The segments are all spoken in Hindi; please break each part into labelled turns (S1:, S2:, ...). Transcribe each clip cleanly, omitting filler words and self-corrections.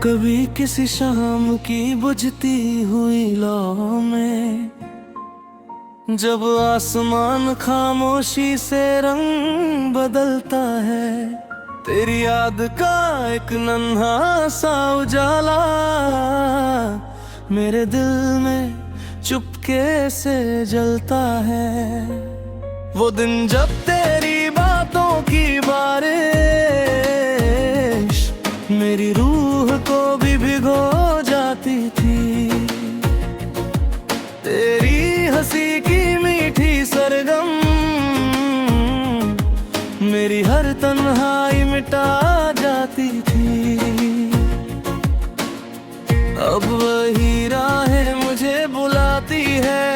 S1: कभी किसी शाम की बुझती हुई लौ में, जब आसमान खामोशी से रंग बदलता है, तेरी याद का एक नन्हा सा उजाला मेरे दिल में चुपके से जलता है। वो दिन जब तेरी बातों की बारिश मेरी रूह को भी भिगो जाती थी, तेरी हंसी की मीठी सरगम मेरी हर तन्हाई मिटा जाती थी। अब वही राहें मुझे बुलाती है,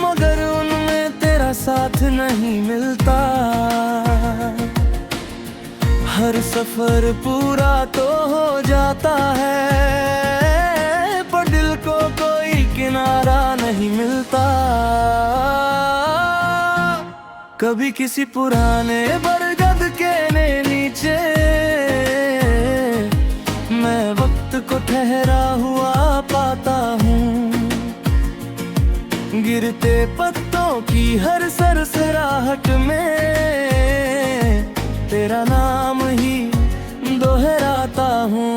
S1: मगर उनमें तेरा साथ नहीं मिलता। हर सफर पूरा तो हो जाता है, पर दिल को कोई किनारा नहीं मिलता। कभी किसी पुराने बरगद के नीचे मैं वक्त को ठहरा हुआ पाता हूँ, गिरते पत्तों की हर सरसराहट में तेरा नाम ही दोहराता हूँ।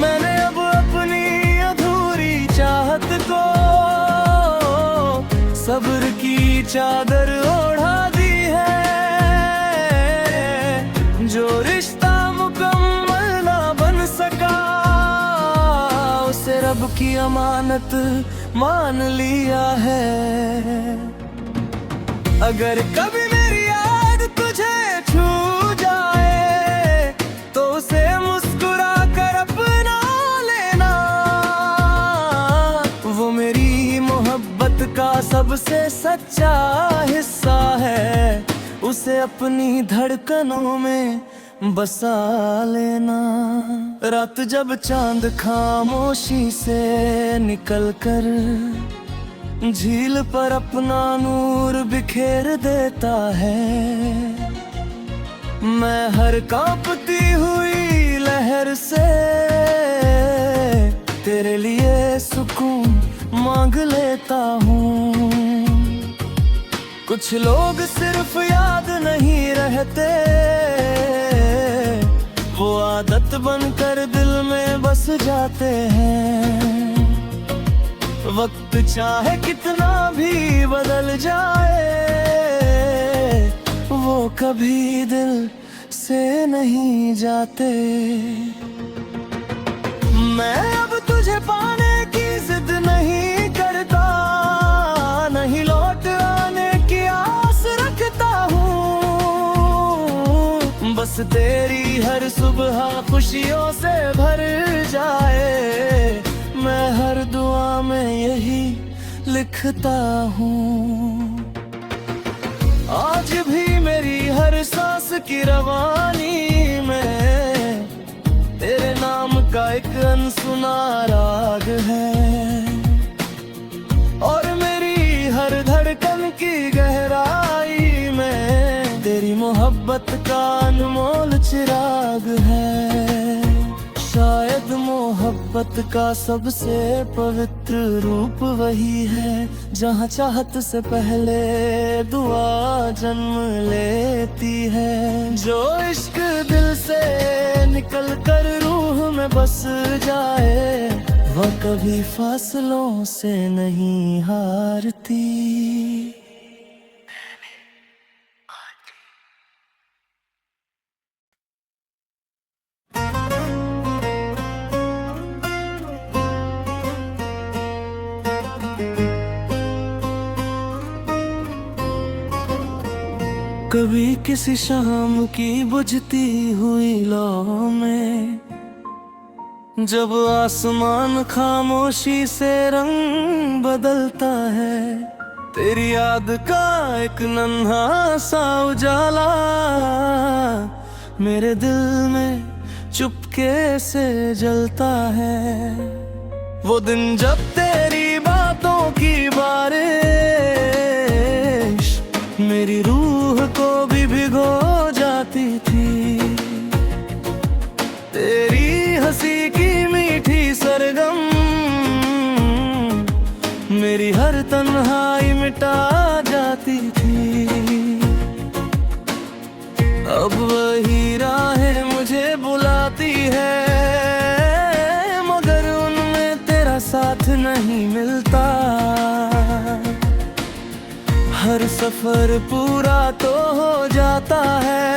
S1: मैंने अब अपनी अधूरी चाहत को सब्र की चादर ओढ़ा दी है, जो रिश्ता मुकम्मल ना बन सका उसे रब की अमानत मान लिया है। अगर कभी मेरी याद तुझे छू जाए तो उसे मुस्कुरा कर अपना लेना, वो मेरी मोहब्बत का सबसे सच्चा हिस्सा है, उसे अपनी धड़कनों में बसा लेना। रात जब चांद खामोशी से निकल कर झील पर अपना नूर बिखेर देता है, मैं हर कांपती हुई लहर से तेरे लिए सुकून मांग लेता हूँ। कुछ लोग सिर्फ याद नहीं रहते, वो आदत बनकर दिल में बस जाते हैं। वक्त चाहे कितना भी बदल जाए, वो कभी दिल से नहीं जाते। मैं अब तुझे पाने की जिद नहीं करता, नहीं लौट आने की आस रखता हूँ, बस तेरी हर सुबह खुशियों से भर जाए, मैं हर दुआ में यही लिखता हूँ। आज भी मेरी हर सांस की रवानी में तेरे नाम का एक अनसुना राग है, और मेरी हर धड़कन की गहराई में तेरी मोहब्बत का अनमोल चिराग है। शायद मोहब्बत का सबसे पवित्र रूप वही है, जहाँ चाहत से पहले दुआ जन्म लेती है। जो इश्क दिल से निकल कर रूह में बस जाए, वह कभी फासलों से नहीं हारती। कभी किसी शाम की बुझती हुई लौ में, जब आसमान खामोशी से रंग बदलता है, तेरी याद का एक नन्हा सा उजाला मेरे दिल में चुपके से जलता है। वो दिन जब तेरी बातों की बारिश मेरी रूह को भी भिगो जाती थी, मिटा जाती थी। अब वही राहें मुझे बुलाती है, मगर उनमें तेरा साथ नहीं मिलता। हर सफर पूरा तो हो जाता है,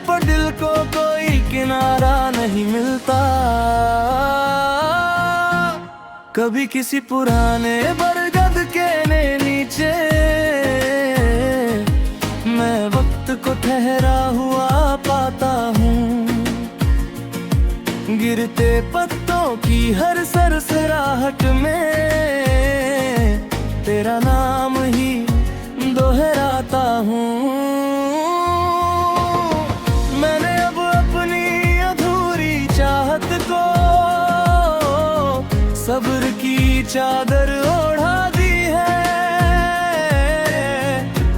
S1: पर दिल को कोई किनारा नहीं मिलता। कभी किसी पुराने बरगद के नीचे मैं वक्त को ठहरा हुआ पाता हूँ। गिरते पत्तों की हर सरसराहट में तेरा नाम ही दोहराता हूँ। मैंने अब अपनी अधूरी चाहत को सब्र की चादर ओढ़ा दी है।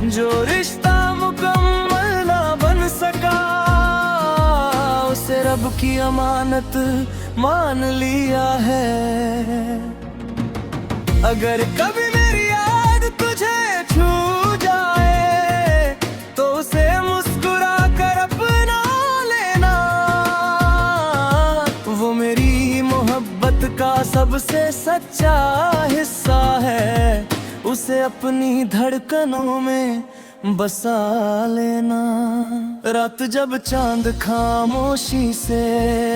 S1: जो रिश्ता मुकम्मल ना बन सका, उसे रब की अमानत मान लिया है। अगर कभी मेरी याद तुझे छू जाए, तो उसे मुस्कुरा कर अपना लेना। वो मेरी मोहब्बत का सबसे सच्चा हिस्सा है, उसे अपनी धड़कनों में बसा लेना। रात जब चांद खामोशी से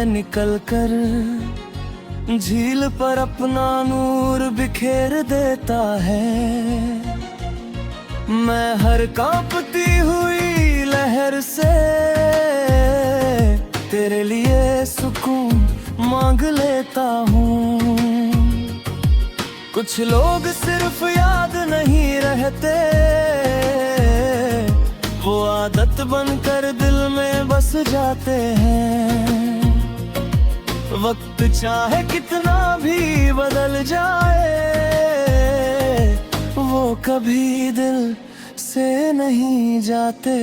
S1: निकल कर झील पर अपना नूर बिखेर देता है, मैं हर कांपती हुई लहर से तेरे लिए सुकून मांग लेता हूँ। कुछ लोग सिर्फ याद नहीं रहते, वो आदत बनकर दिल में बस जाते हैं। वक्त चाहे कितना भी बदल जाए, वो कभी दिल से नहीं जाते।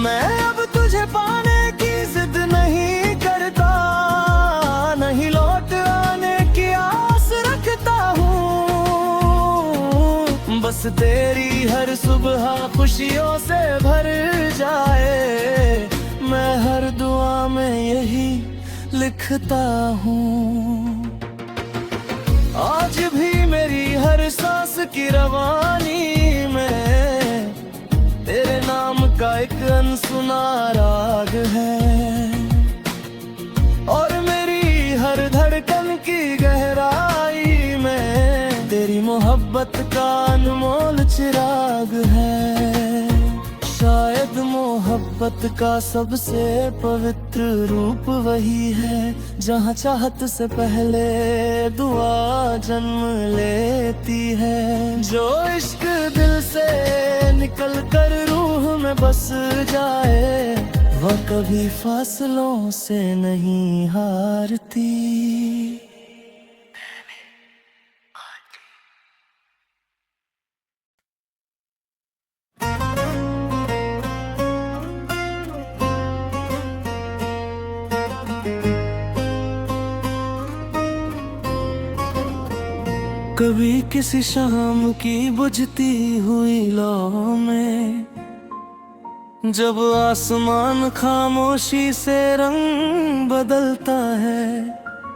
S1: मैं अब तुझे पाने की जिद नहीं करता, नहीं लौट आने की आस रखता हूँ। बस तेरी हर सुबह खुशियों से भर जाए, मैं हर दुआ में यही लिखता हूँ। आज भी मेरी हर सांस की रवानी में तेरे नाम का एक अनसुना राग है, और मेरी हर धड़कन की गहराई में तेरी मोहब्बत का अनमोल चिराग है। शायद मोहब्बत का सबसे पवित्र रूप वही है, जहाँ चाहत से पहले दुआ जन्म लेती है। जो इश्क दिल से निकल कर रूह में बस जाए, वह कभी फासलों से नहीं हारती। कभी किसी शाम की बुझती हुई लौ में, जब आसमान खामोशी से रंग बदलता है,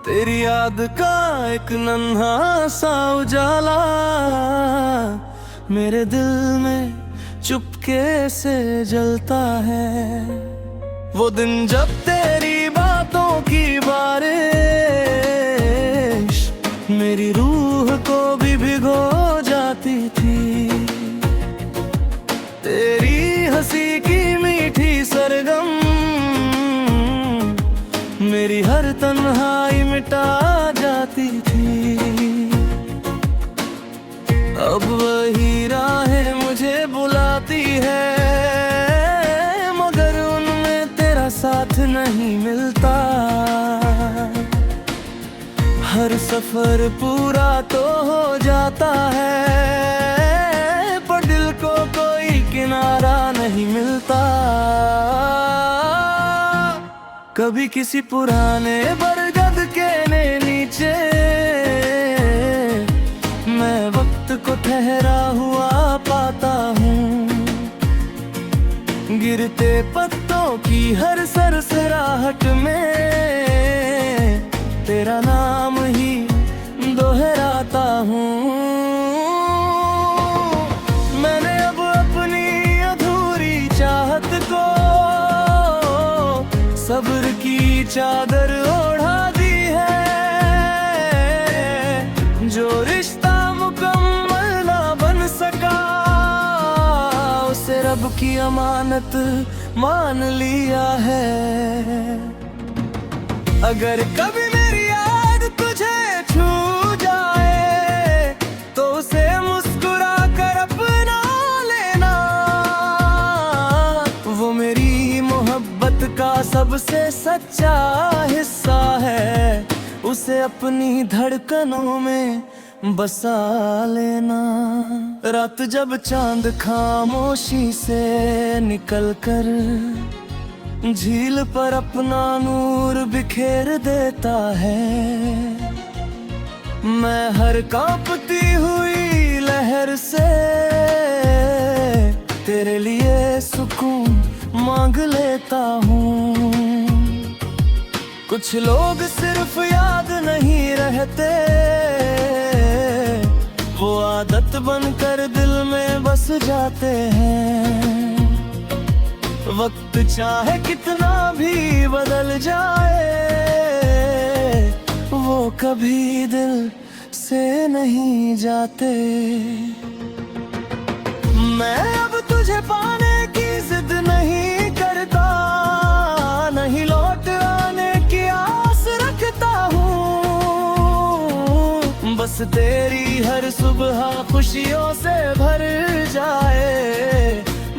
S1: तेरी याद का एक नन्हा सा उजाला मेरे दिल में चुपके से जलता है। वो दिन जब तेरी बातों की बारिश मेरी रूह को भी भिगो जाती थी, तेरी हंसी की मीठी सरगम मेरी हर तन्हाई मिटा जाती थी। अब वही राहें मुझे बुलाती है, मगर उनमें तेरा साथ नहीं मिलता। हर सफर पूरा तो हो जाता है, पर दिल को कोई किनारा नहीं मिलता। कभी किसी पुराने बरगद के नीचे ठहरा हुआ पाता हूँ। गिरते पत्तों की हर सरसराहट में तेरा नाम ही दोहराता हूँ। मैंने अब अपनी अधूरी चाहत को सब्र की चादर ओढ़ा दी है। जो रिश्ता मुकम्मल ना बन सका उसे रब की अमानत मान लिया है। अगर कभी मेरी याद तुझे छू जाए तो उसे मुस्कुरा कर अपना लेना। वो मेरी मोहब्बत का सबसे सच्चा हिस्सा है, उसे अपनी धड़कनों में बसा लेना। रात जब चांद खामोशी से निकल कर झील पर अपना नूर बिखेर देता है, मैं हर कांपती हुई लहर से तेरे लिए सुकून मांग लेता हूँ। कुछ लोग सिर्फ याद नहीं रहते, वो आदत बनकर दिल में बस जाते हैं। वक्त चाहे कितना भी बदल जाए वो कभी दिल से नहीं जाते। मैं अब तुझे पाने की जिद नहीं करता, नहीं लौट आने की आस रखता हूँ। बस तेरी हर सुबह खुशियों से भर जाए,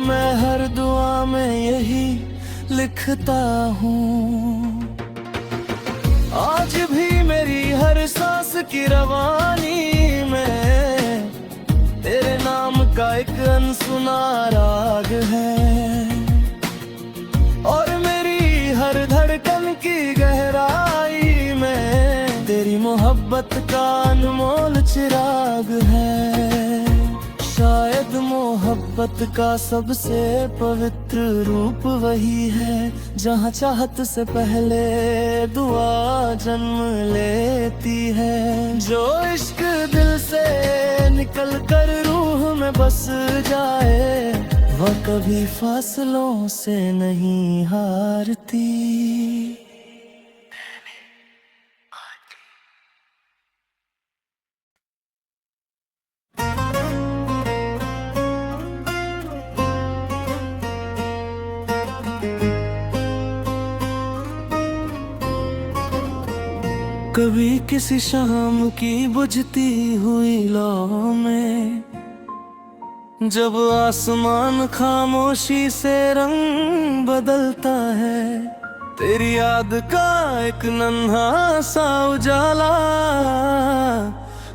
S1: मैं हर दुआ में यही लिखता हूँ। आज भी मेरी हर सांस की रवानी में तेरे नाम का एक अनसुना राग है, और मेरी हर धड़कन की गहराई में तेरी मोहब्बत का अनमोल चिराग है। शायद मोहब्बत का सबसे पवित्र रूप वही है, जहाँ चाहत से पहले दुआ जन्म लेती है। जो इश्क दिल से निकल कर रूह में बस जाए, वह कभी फासलों से नहीं हारती। कभी किसी शाम की बुझती हुई लौ में, जब आसमान खामोशी से रंग बदलता है, तेरी याद का एक नन्हा सा उजाला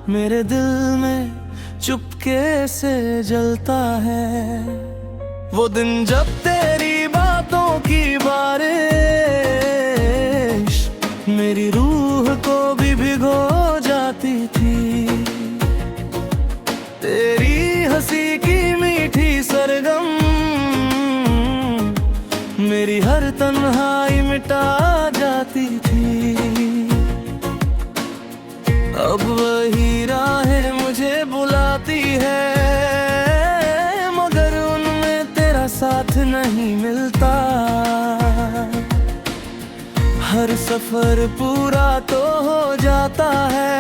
S1: मेरे दिल में चुपके से जलता है। वो दिन जब तेरी बातों की बारिश मेरी रूह को भी भिगो जाती थी, तेरी हंसी की मीठी सरगम मेरी हर तन्हाई मिटा जाती थी। अब वही राहें मुझे बुलाती है, मगर उनमें तेरा साथ नहीं मिलता। हर सफर पूरा तो हो जाता है,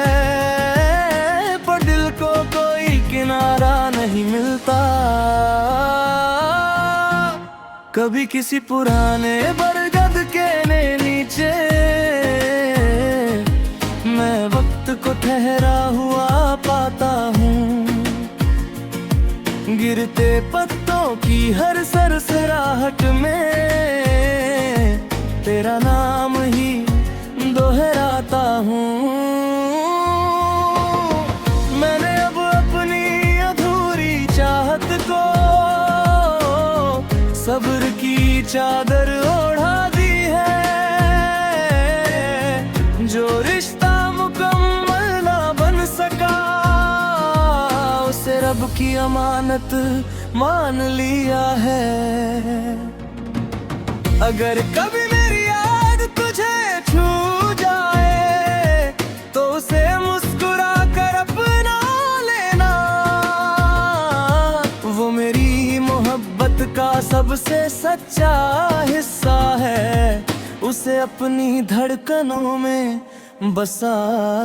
S1: पर दिल को कोई किनारा नहीं मिलता। कभी किसी पुराने बरगद के नीचे मैं वक्त को ठहरा हुआ पाता हूँ। गिरते पत्तों की हर सरसराहट में तेरा नाम ही दोहराता हूँ। मैंने अब अपनी अधूरी चाहत को सब्र की चादर ओढ़ा दी है। जो रिश्ता मुकम्मल ना बन सका उसे रब की अमानत मान लिया है। अगर कभी मेरी याद तुझे छू जाए तो उसे मुस्कुरा कर अपना लेना। वो मेरी मोहब्बत का सबसे सच्चा हिस्सा है, उसे अपनी धड़कनों में बसा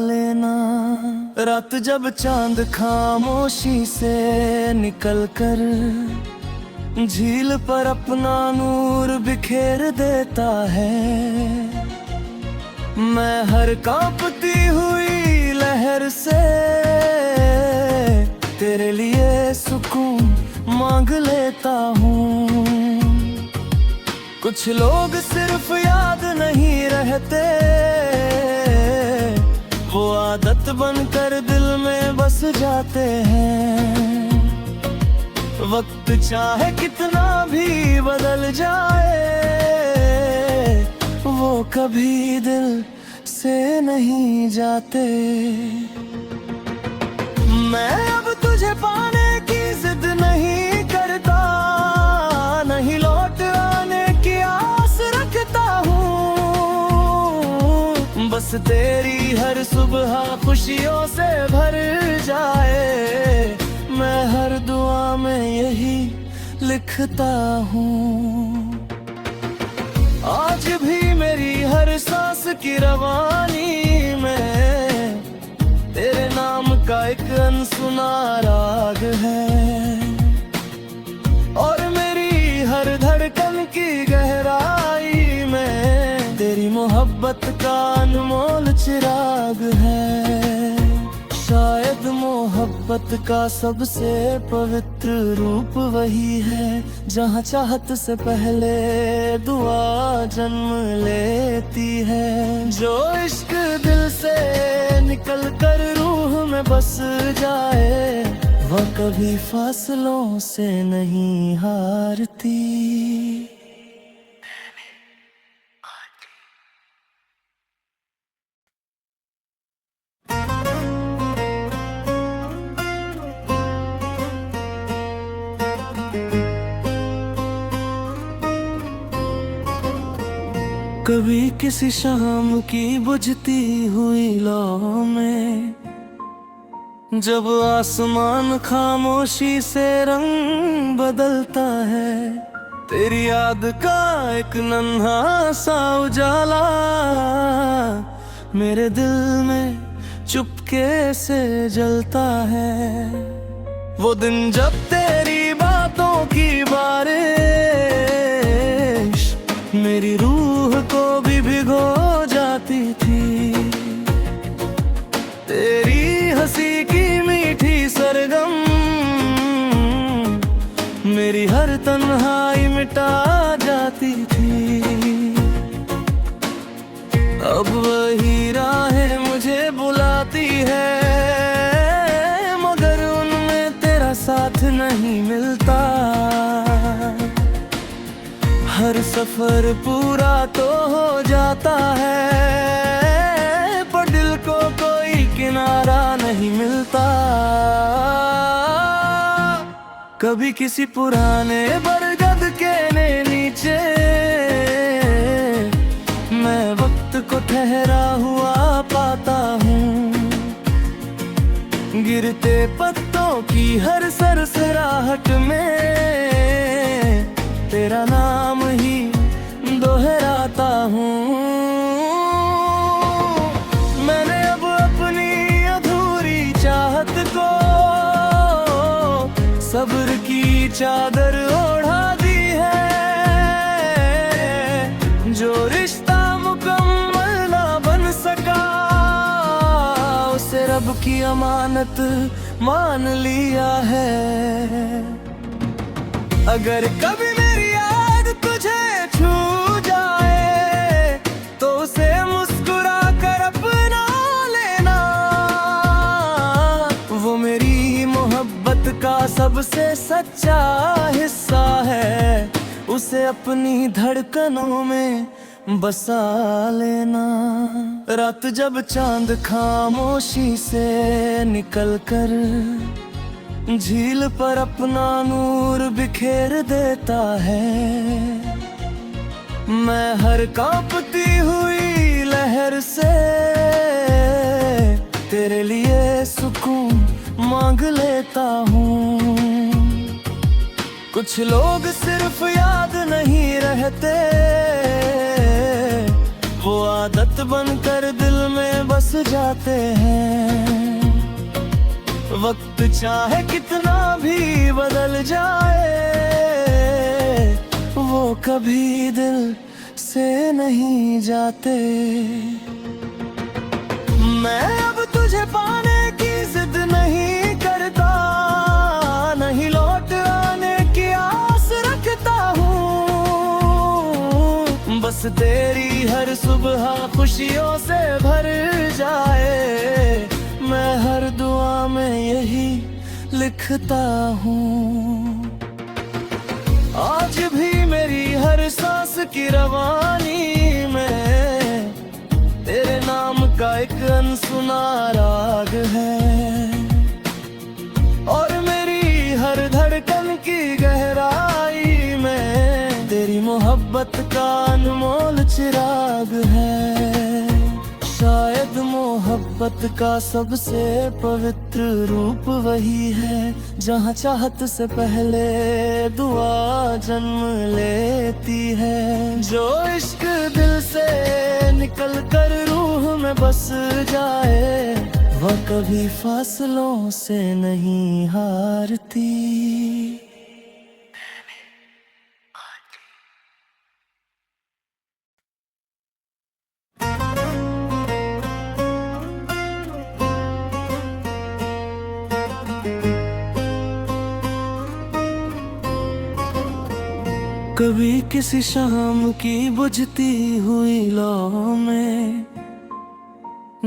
S1: लेना। रात जब चांद खामोशी से निकल कर झील पर अपना नूर बिखेर देता है, मैं हर कांपती हुई लहर से तेरे लिए सुकून मांग लेता हूँ। कुछ लोग सिर्फ याद नहीं रहते, वो आदत बनकर दिल में बस जाते हैं। वक्त चाहे कितना भी बदल जाए, वो कभी दिल से नहीं जाते। मैं अब तुझे पाने की जिद नहीं करता, नहीं लौट आने की आस रखता हूँ। बस तेरी हर सुबह खुशियों से भर जाए, मैं हर दुआ में यही लिखता हूँ। आज भी मेरी हर सांस की रवानी में तेरे नाम का एक अनसुना राग है, और मेरी हर धड़कन की गहराई में तेरी मोहब्बत का अनमोल चिराग है। शायद मोहब्बत का सबसे पवित्र रूप वही है, जहाँ चाहत से पहले दुआ जन्म लेती है। जो इश्क दिल से निकल कर रूह में बस जाए, वह कभी फासलों से नहीं हारती। कभी किसी शाम की बुझती हुई लौ में, जब आसमान खामोशी से रंग बदलता है, तेरी याद का एक नन्हा सा उजाला मेरे दिल में चुपके से जलता है। वो दिन जब तेरी बातों की बारिश मेरी रूह को भी भिगो जाती थी, तेरी हंसी की मीठी सरगम मेरी हर तन्हाई मिटा जाती थी। अब वही राहें मुझे बुलाती है, मगर उनमें तेरा साथ नहीं मिलता। हर सफर पूरा तो हो जाता है, पर दिल को कोई किनारा नहीं मिलता। कभी किसी पुराने बरगद के नीचे मैं वक्त को ठहरा हुआ पाता हूँ, गिरते पत्तों की हर सरसराहट में तेरा नाम ही दोहराता हूँ। मैंने अब अपनी अधूरी चाहत को सब्र की चादर ओढ़ा दी है। जो रिश्ता मुकम्मल ना बन सका, उसे रब की अमानत मान लिया है। अगर कभी मेरी याद तुझे छू जाए तो उसे मुस्कुरा कर अपना लेना। वो मेरी मोहब्बत का सबसे सच्चा हिस्सा है, उसे अपनी धड़कनों में बसा लेना। रात जब चांद खामोशी से निकल कर झील पर अपना नूर बिखेर देता है। मैं हर कांपती हुई लहर से तेरे लिए सुकून मांग लेता हूँ। कुछ लोग सिर्फ याद नहीं रहते, वो आदत बनकर दिल में बस जाते हैं। वक्त चाहे कितना भी बदल जाए, वो कभी दिल से नहीं जाते। मैं अब तुझे पाने की जिद नहीं करता, नहीं लौट आने की आस रखता हूँ। बस तेरी हर सुबह खुशियों से भर जाए, मैं हर दुआ में यही लिखता हूँ। आज भी मेरी हर सांस की रवानी में तेरे नाम का एक अनसुना राग है, और मेरी हर धड़कन की गहराई में तेरी मोहब्बत का अनमोल चिराग है। शायद मोहब्बत का सबसे पवित्र रूप वही है, जहाँ चाहत से पहले दुआ जन्म लेती है। जो इश्क दिल से निकल कर रूह में बस जाए, वह कभी फासलों से नहीं हारती। कभी किसी शाम की बुझती हुई लौ में,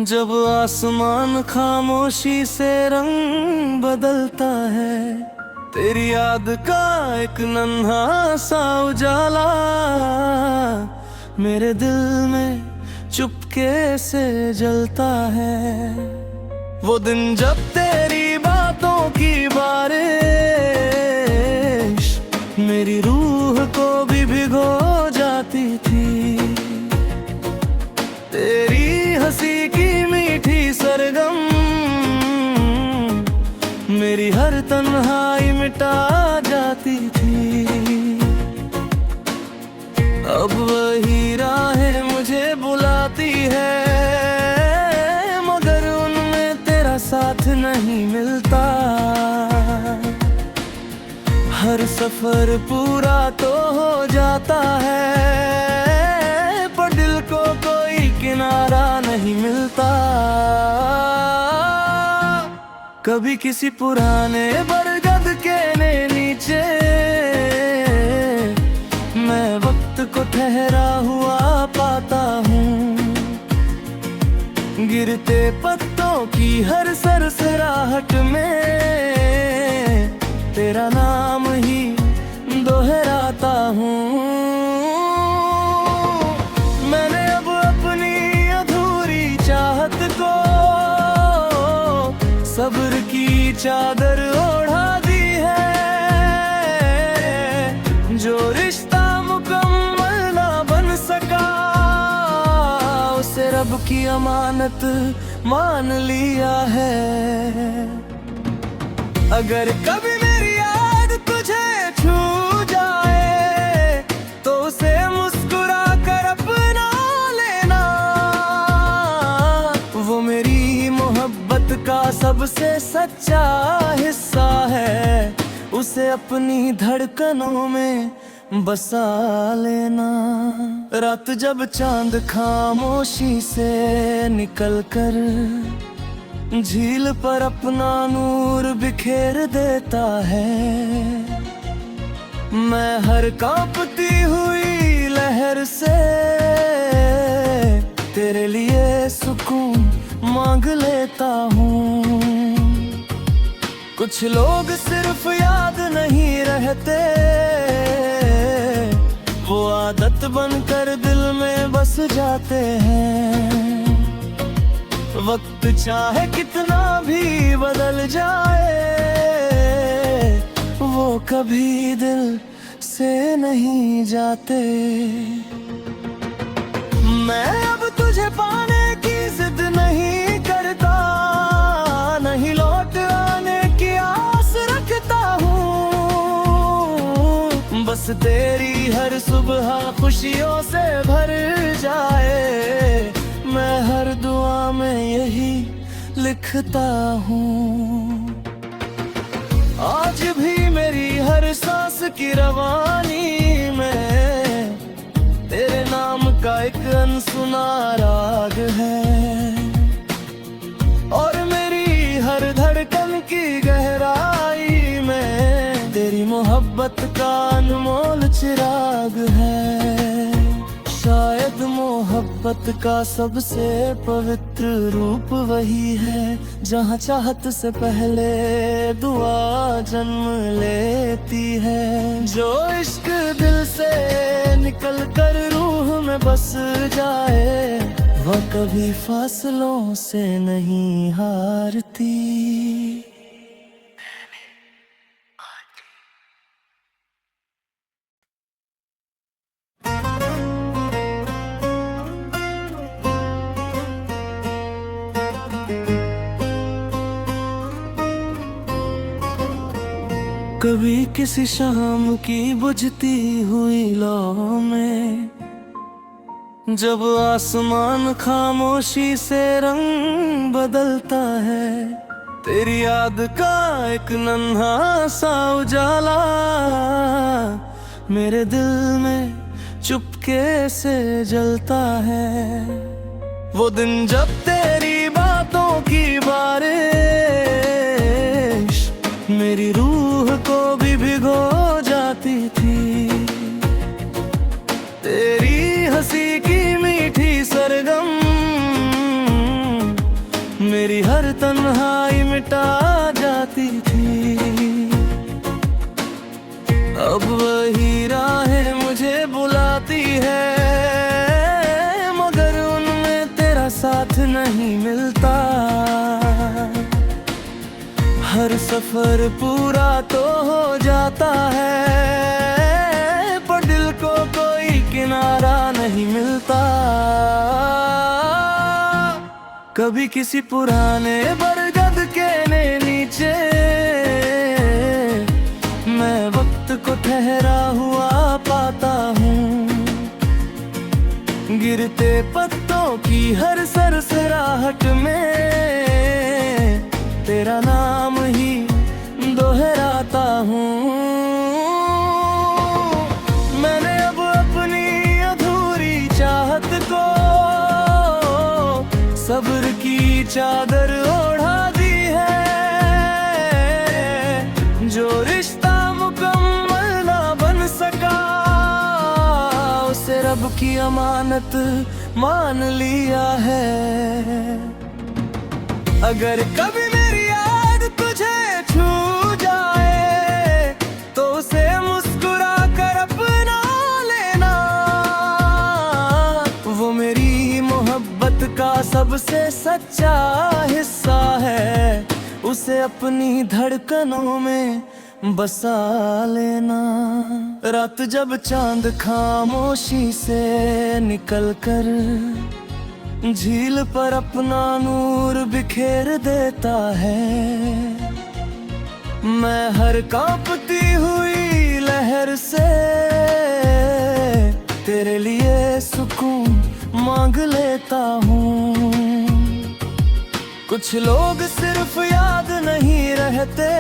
S1: जब आसमान खामोशी से रंग बदलता है, तेरी याद का एक नन्हा सा उजाला मेरे दिल में चुपके से जलता है। वो दिन जब तेरी बातों की बारिश मेरी रूह को भी भिगो जाती थी, तेरी हंसी की मीठी सरगम मेरी हर तन्हाई मिटा जाती थी। अब वही राहें मुझे बुलाती है, मगर उनमें तेरा साथ नहीं मिलता। हर सफर पूरा तो हो जाता है, पर दिल को कोई किनारा नहीं मिलता। कभी किसी पुराने बरगद के नीचे मैं वक्त को ठहरा हुआ पाता हूँ, गिरते पत्तों की हर सरसराहट में तेरा नाम ही दोहराता हूँ। मैंने अब अपनी अधूरी चाहत को सब्र की चादर ओढ़ा दी है। जो रिश्ता मुकम्मल ना बन सका, उसे रब की अमानत मान लिया है। अगर कभी मेरी याद तुझे छू जाए, तो उसे मुस्कुरा कर अपना लेना। वो मेरी मोहब्बत का सबसे सच्चा हिस्सा है, उसे अपनी धड़कनों में बसा लेना। रात जब चांद खामोशी से निकल कर झील पर अपना नूर बिखेर देता है, मैं हर कांपती हुई लहर से तेरे लिए सुकून मांग लेता हूँ। कुछ लोग सिर्फ याद नहीं रहते, वो आदत बनकर दिल में बस जाते हैं। वक्त चाहे कितना भी बदल जाए, वो कभी दिल से नहीं जाते। मैं अब तुझे पाने की जिद नहीं करता, नहीं लौट आने की आस रखता हूँ। बस तेरी हर सुबह खुशियों से भर जाए, मैं हर दुआ में यही लिखता हूँ। आज भी मेरी हर सांस की रवानी में तेरे नाम का एक अनसुना राग है, और मेरी हर धड़कन की गहराई में तेरी मोहब्बत का अनमोल चिराग है। शायद मोहब्बत का सबसे पवित्र रूप वही है, जहाँ चाहत से पहले दुआ जन्म लेती है। जो इश्क दिल से निकल कर रूह में बस जाए, वह कभी फासलों से नहीं हारती। कभी किसी शाम की बुझती हुई लौ में, जब आसमान खामोशी से रंग बदलता है, तेरी याद का एक नन्हा सा उजाला मेरे दिल में चुपके से जलता है। वो दिन जब तेरी बातों की बारिश मेरी रूह को भी भिगो जाती थी, तेरी हंसी की मीठी सरगम मेरी हर तन्हाई मिटा जाती थी। अब वही राहें मुझे बुलाती है, मगर उनमें तेरा साथ नहीं मिलता। हर सफर पूरा तो हो जाता है, पर दिल को कोई किनारा नहीं मिलता। कभी किसी पुराने बरगद के नीचे मैं वक्त को ठहरा हुआ पाता हूँ, गिरते पत्तों की हर सरसराहट में तेरा नाम ही दोहराता हूँ। मैंने अब अपनी अधूरी चाहत को सब्र की चादर ओढ़ा दी है। जो रिश्ता मुकम्मल ना बन सका, उसे रब की अमानत मान लिया है। अगर कभी मेरी याद तुझे छू जाए, तो उसे मुस्कुरा कर अपना लेना। वो मेरी मोहब्बत का सबसे सच्चा हिस्सा है, उसे अपनी धड़कनों में बसा लेना। रात जब चांद खामोशी से निकल कर झील पर अपना नूर बिखेर देता है, मैं हर कांपती हुई लहर से तेरे लिए सुकून मांग लेता हूँ। कुछ लोग सिर्फ याद नहीं रहते,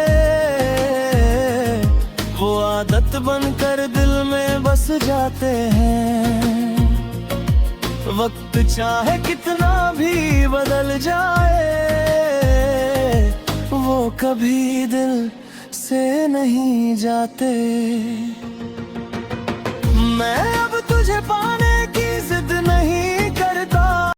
S1: वो आदत बनकर दिल में बस जाते हैं। वक्त चाहे कितना भी बदल जाए, वो कभी दिल से नहीं जाते। मैं अब तुझे पाने